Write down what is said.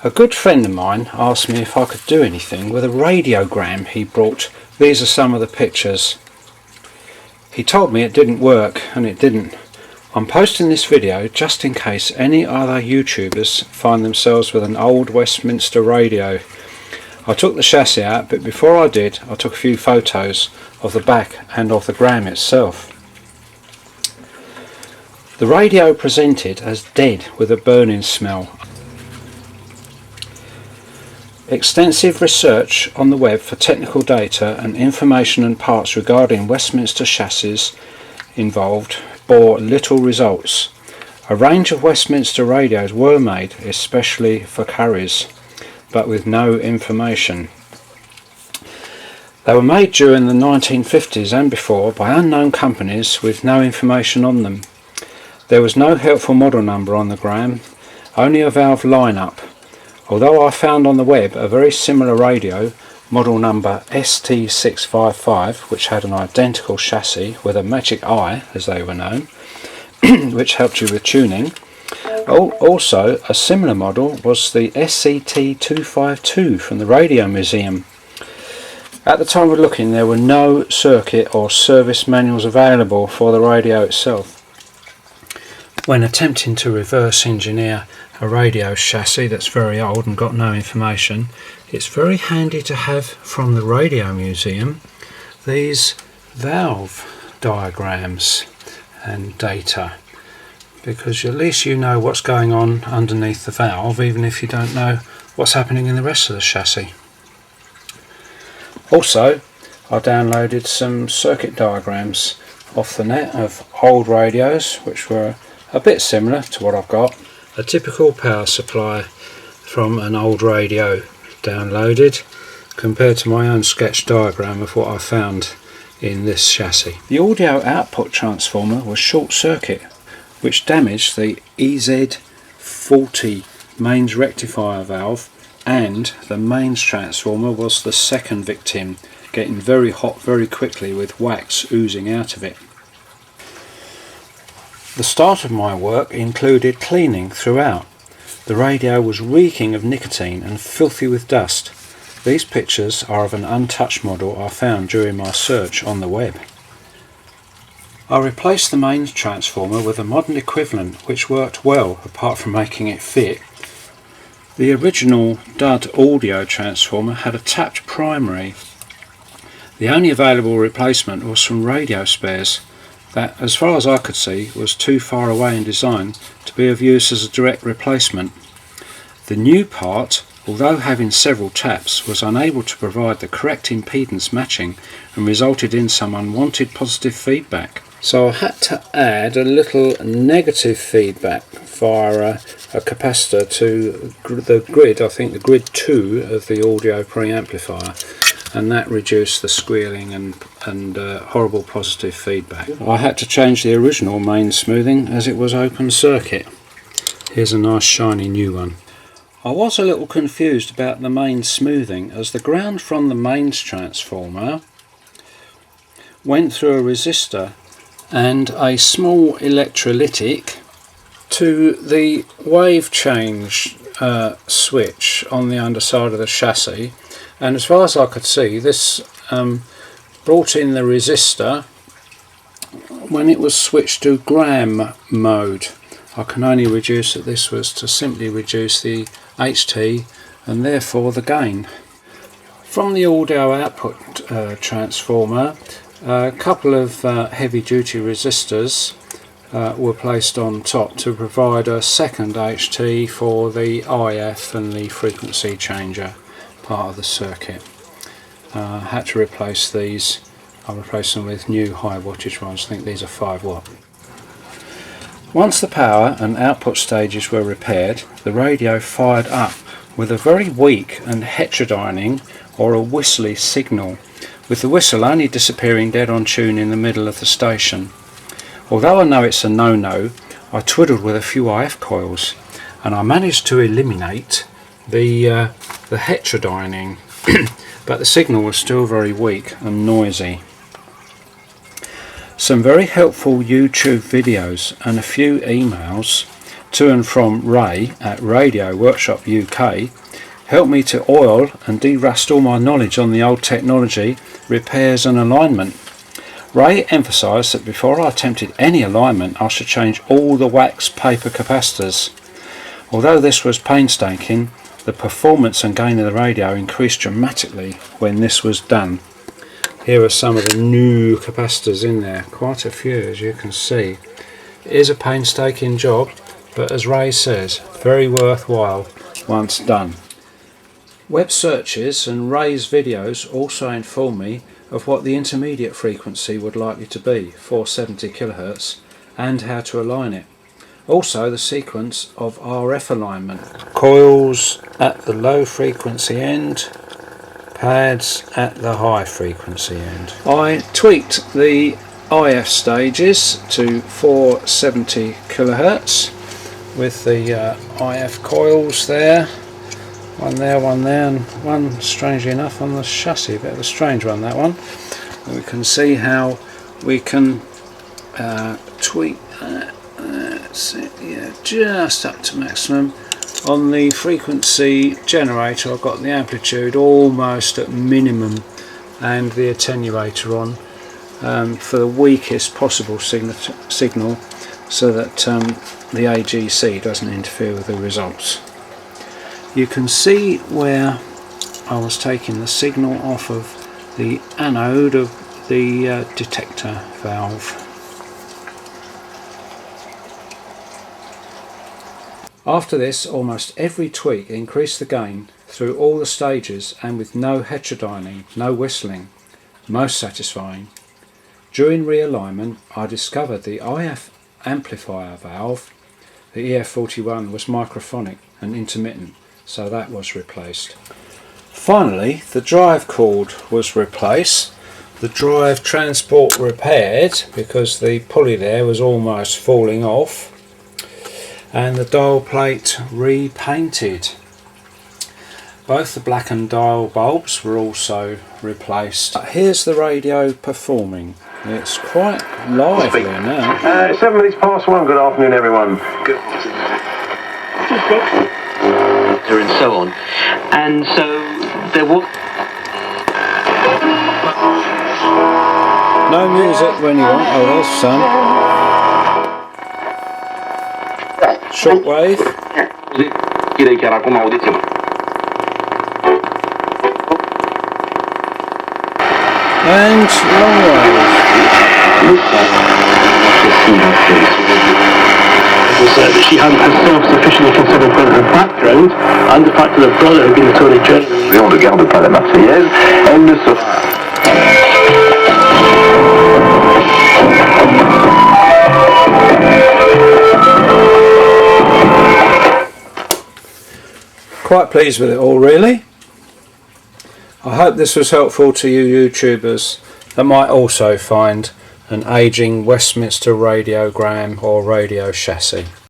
A good friend of mine asked me if I could do anything with a radiogram he brought. These are some of the pictures. He told me it didn't work, and it didn't. I'm posting this video just in case any other YouTubers find themselves with an old Westminster radio. I took the chassis out, but before I did, I took a few photos of the back and of the gram itself. The radio presented as dead with a burning smell. Extensive research on the web for technical data and information and parts regarding Westminster chassis involved bore little results. A range of Westminster radios were made especially for carriers, but with no information. They were made during the 1950s and before by unknown companies with no information on them. There was no helpful model number on the gram, only a valve lineup. Although I found on the web a very similar radio, model number ST655, which had an identical chassis with a magic eye, as they were known, which helped you with tuning. Also, a similar model was the SCT252 from the Radio Museum. At the time of looking, there were no circuit or service manuals available for the radio itself. When attempting to reverse engineer a radio chassis that's very old and got no information, it's very handy to have from the Radio Museum these valve diagrams and data, because at least you know what's going on underneath the valve, even if you don't know what's happening in the rest of the chassis. Also, I downloaded some circuit diagrams off the net of old radios which were a bit similar to what I've got. A typical power supply from an old radio downloaded compared to my own sketch diagram of what I found in this chassis. The audio output transformer was short circuit, which damaged the EZ40 mains rectifier valve, and the mains transformer was the second victim, getting very hot very quickly with wax oozing out of it. The start of my work included cleaning throughout. The radio was reeking of nicotine and filthy with dust. These pictures are of an untouched model I found during my search on the web. I replaced the mains transformer with a modern equivalent which worked well apart from making it fit. The original dud audio transformer had a tapped primary. The only available replacement was from radio spares that, as far as I could see, was too far away in design to be of use as a direct replacement. The new part, although having several taps, was unable to provide the correct impedance matching and resulted in some unwanted positive feedback. So I had to add a little negative feedback via a capacitor to the grid, I think the grid 2 of the audio preamplifier, and that reduced the squealing and horrible positive feedback. I had to change the original main smoothing as it was open circuit. Here's a nice shiny new one. I was a little confused about the main smoothing, as the ground from the mains transformer went through a resistor and a small electrolytic to the wave change switch on the underside of the chassis, and as far as I could see, this brought in the resistor when it was switched to gram mode. I can only reduce that this was to simply reduce the HT and therefore the gain. From the audio output transformer, a couple of heavy duty resistors were placed on top to provide a second HT for the IF and the frequency changer part of the circuit. I had to replace these. I replaced them with new high wattage ones. I think these are 5 watt. Once the power and output stages were repaired, the radio fired up with a very weak and heterodyning or a whistly signal, with the whistle only disappearing dead on tune in the middle of the station. Although I know it's a no-no, I twiddled with a few IF coils and I managed to eliminate the heterodyning, but the signal was still very weak and noisy. Some very helpful YouTube videos and a few emails to and from Ray at Radio Workshop UK helped me to oil and de-rust all my knowledge on the old technology, repairs and alignment. Ray emphasised that before I attempted any alignment I should change all the wax paper capacitors. Although this was painstaking, the performance and gain of the radio increased dramatically when this was done. Here are some of the new capacitors in there, quite a few as you can see. It is a painstaking job, but as Ray says, very worthwhile once done. Web searches and Ray's videos also inform me of what the intermediate frequency would likely to be, 470 kHz, and how to align it. Also the sequence of RF alignment. Coils at the low frequency end, pads at the high frequency end. I tweaked the IF stages to 470 kHz with the IF coils there. One there, and one, strangely enough, on the chassis. A bit of a strange one, that one. And we can see how we can tweak that. That's it, yeah, just up to maximum. On the frequency generator I've got the amplitude almost at minimum and the attenuator on for the weakest possible signal so that the AGC doesn't interfere with the results. You can see where I was taking the signal off of the anode of the detector valve. After this, almost every tweak increased the gain through all the stages and with no heterodyning, no whistling. Most satisfying. During realignment I discovered the IF amplifier valve, the EF41, was microphonic and intermittent, so that was replaced. Finally the drive cord was replaced, the drive transport repaired because the pulley there was almost falling off, and the dial plate repainted. Both the blackened dial bulbs were also replaced. Here's the radio performing. It's quite lively now. 7 minutes past 1, good afternoon everyone. Good. And so on. And so there was no music when you want. Oh, there's some. Shortwave. Direi che era come audizione. And long wave. She hadn't herself sufficiently considered her background and the fact that her brother had been Attorney General. On ne garde pas la Marseillaise, elle ne se... Quite pleased with it all, really. I hope this was helpful to you YouTubers that might also find an aging Westminster radiogram or radio chassis.